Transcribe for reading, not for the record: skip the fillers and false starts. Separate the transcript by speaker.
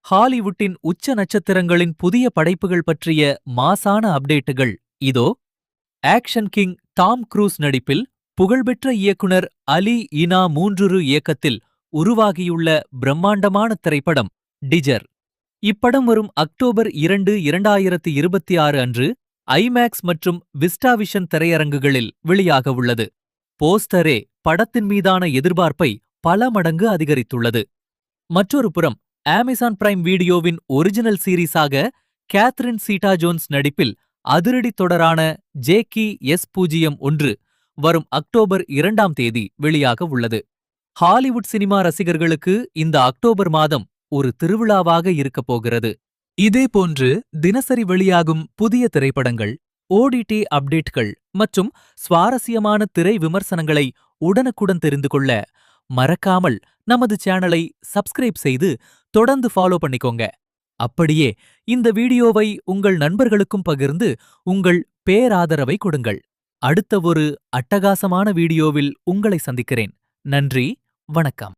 Speaker 1: ஹாலிவுட்டின் உச்ச நட்சத்திரங்களின் புதிய படைப்புகள் பற்றிய மாசான அப்டேட்டுகள் இதோ. ஆக்ஷன் கிங் டாம் க்ரூஸ் நடிப்பில் புகழ்பெற்ற இயக்குனர் அலி இனா மூன்றுரு இயக்கத்தில் உருவாகியுள்ள பிரம்மாண்டமான திரைப்படம் டிஜர். இப்படம் வரும் அக்டோபர் 2, 2026 அன்று ஐமேக்ஸ் மற்றும் விஸ்டாவிஷன் திரையரங்குகளில் வெளியாக உள்ளது. போஸ்டரே படத்தின் மீதான எதிர்பார்ப்பை பல மடங்கு அதிகரித்துள்ளது. மற்றொரு புறம் அமேசான் பிரைம் வீடியோவின் ஒரிஜினல் சீரீஸாக கேத்ரின் சீட்டா ஜோன்ஸ் நடிப்பில் அதிரடி தொடரான ஜேக்கி S01 வரும் அக்டோபர் 2ஆம் தேதி வெளியாக உள்ளது. ஹாலிவுட் சினிமா ரசிகர்களுக்கு இந்த அக்டோபர் மாதம் ஒரு திருவிழாவாக இருக்கப் போகிறது. இதேபோன்று தினசரி வெளியாகும் புதிய திரைப்படங்கள், ஓடிடி அப்டேட்கள் மற்றும் சுவாரஸ்யமான திரை விமர்சனங்களை உடனுக்குடன் தெரிந்து கொள்ள மறக்காமல் நமது சேனலை சப்ஸ்கிரைப் செய்து தொடர்ந்து ஃபாலோ பண்ணிக்கோங்க. அப்படியே இந்த வீடியோவை உங்கள் நண்பர்களுக்கும் பகிர்ந்து உங்கள் பேராதரவை கொடுங்கள். அடுத்த ஒரு அட்டகாசமான வீடியோவில் உங்களை சந்திக்கிறேன். நன்றி, வணக்கம்.